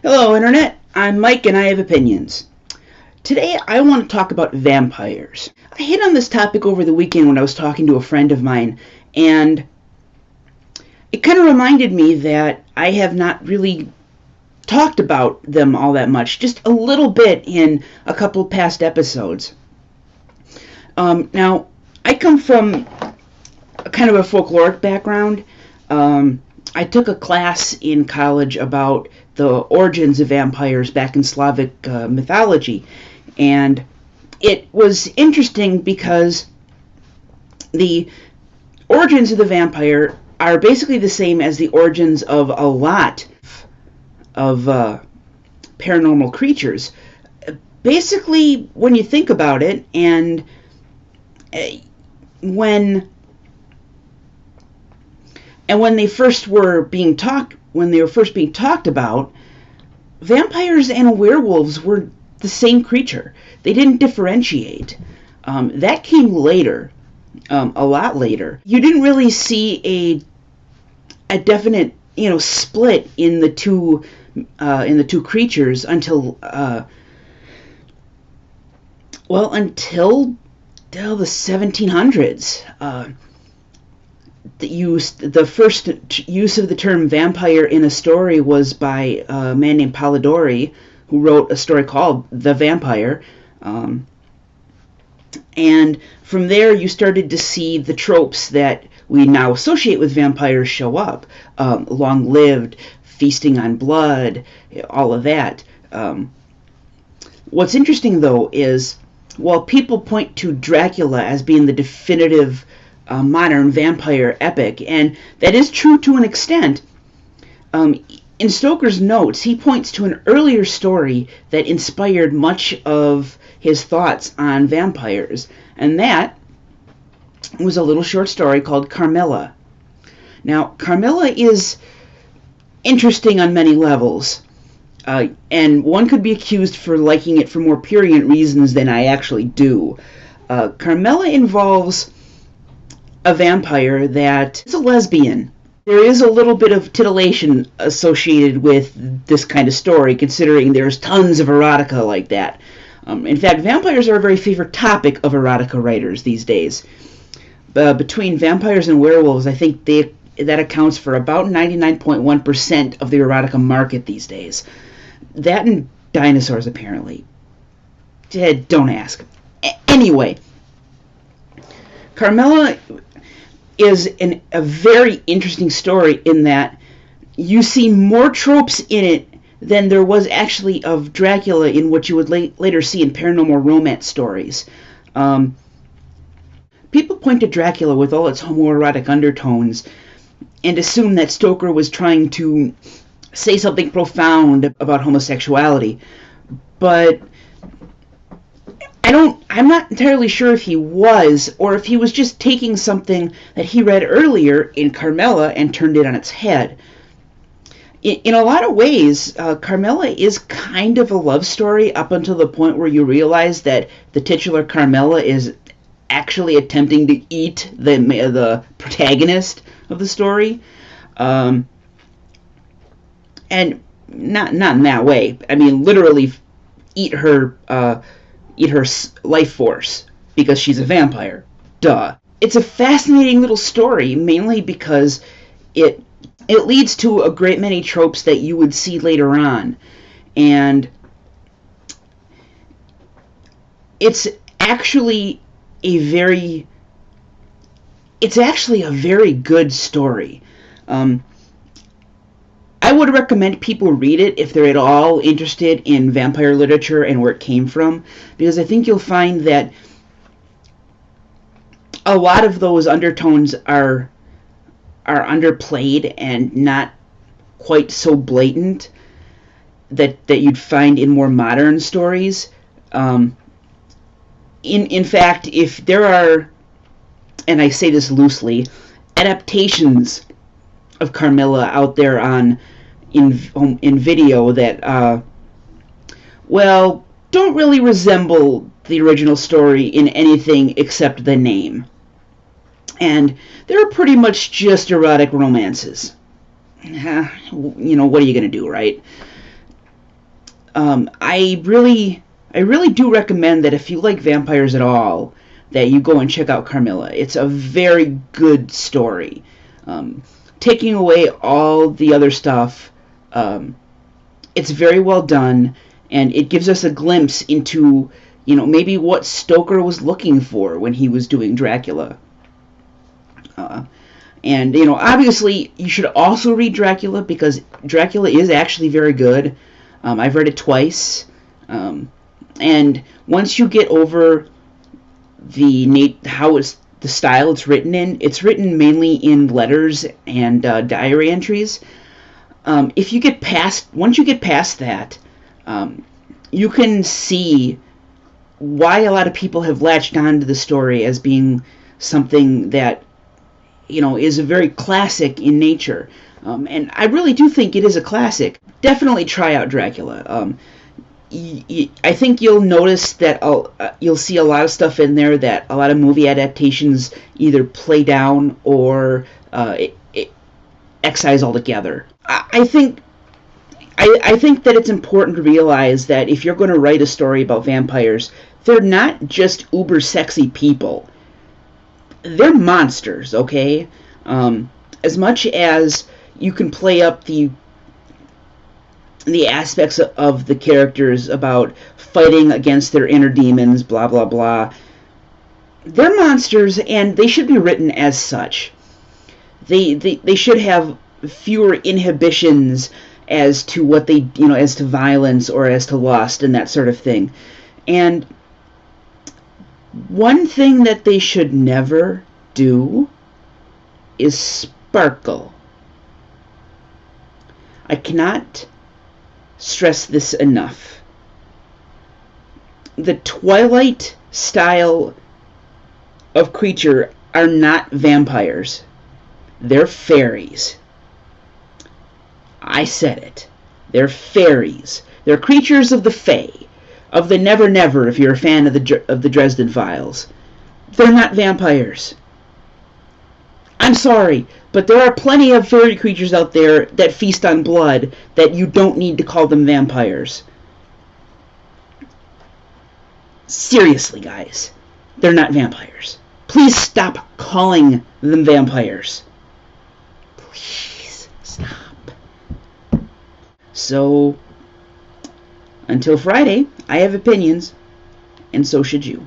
Hello Internet, I'm Mike and I have opinions. Today I want to talk about vampires. I hit on this topic over the weekend when I was talking to a friend of mine, and it kind of reminded me that I have not really talked about them all that much, just a little bit in a couple of past episodes. Now, I come from a kind of a folkloric background. I took a class in college about the origins of vampires back in Slavic mythology, and it was interesting because the origins of the vampire are basically the same as the origins of a lot of paranormal creatures. Basically, when you think about it, and when they first were being talked about, vampires and werewolves were the same creature. They didn't differentiate. That came later, a lot later. You didn't really see a definite, split in the two creatures until until the 1700s. The first use of the term vampire in a story was by a man named Polidori, who wrote a story called The Vampire. And from there you started to see the tropes that we now associate with vampires show up. Long-lived, feasting on blood, all of that. What's interesting, though, is while people point to Dracula as being the definitive modern vampire epic, and that is true to an extent, in Stoker's notes, he points to an earlier story that inspired much of his thoughts on vampires, and that was a little short story called Carmilla. Now, Carmilla is interesting on many levels, and one could be accused for liking it for more prurient reasons than I actually do. Carmilla involves a vampire that is a lesbian. There is a little bit of titillation associated with this kind of story, considering there's tons of erotica like that. In fact, vampires are a very favorite topic of erotica writers these days. Between vampires and werewolves, I think that accounts for about 99.1% of the erotica market these days. That and dinosaurs, apparently. Don't ask. Anyway, Carmilla is a very interesting story in that you see more tropes in it than there was actually of Dracula in what you would later see in paranormal romance stories. People point to Dracula with all its homoerotic undertones and assume that Stoker was trying to say something profound about homosexuality, but I'm not entirely sure if he was, or if he was just taking something that he read earlier in Carmilla and turned it on its head. In a lot of ways, Carmilla is kind of a love story up until the point where you realize that the titular Carmilla is actually attempting to eat the protagonist of the story. And not in that way. I mean, literally eat her life force, because she's a vampire. Duh. It's a fascinating little story, mainly because it leads to a great many tropes that you would see later on. And it's actually a very good story. I would recommend people read it if they're at all interested in vampire literature and where it came from, because I think you'll find that a lot of those undertones are underplayed and not quite so blatant that you'd find in more modern stories. In fact, if there are, and I say this loosely, adaptations of Carmilla out there in video that don't really resemble the original story in anything except the name. And they're pretty much just erotic romances. What are you going to do, right? I really do recommend that if you like vampires at all, that you go and check out Carmilla. It's a very good story. Taking away all the other stuff, it's very well done, and it gives us a glimpse into, maybe what Stoker was looking for when he was doing Dracula. And, obviously, you should also read Dracula, because Dracula is actually very good. I've read it twice. And once you get over the style it's written in, it's written mainly in letters and diary entries. Once you get past that, you can see why a lot of people have latched on to the story as being something that, is a very classic in nature. And I really do think it is a classic. Definitely try out Dracula. I think you'll notice that you'll see a lot of stuff in there that a lot of movie adaptations either play down or excise altogether. I think that it's important to realize that if you're going to write a story about vampires, they're not just uber sexy people. They're monsters, okay? As much as you can play up the aspects of the characters about fighting against their inner demons, blah, blah, blah, they're monsters, and they should be written as such. They should have fewer inhibitions as to what they, as to violence or as to lust and that sort of thing. And one thing that they should never do is sparkle. I cannot stress this enough. The Twilight style of creature are not vampires. They're fairies. I said it. They're fairies. They're creatures of the Fae, of the Never Never, if you're a fan of the Dresden Files. They're not vampires. I'm sorry, but there are plenty of fairy creatures out there that feast on blood that you don't need to call them vampires. Seriously, guys, they're not vampires. Please stop calling them vampires. Please stop. So, until Friday, I have opinions, and so should you.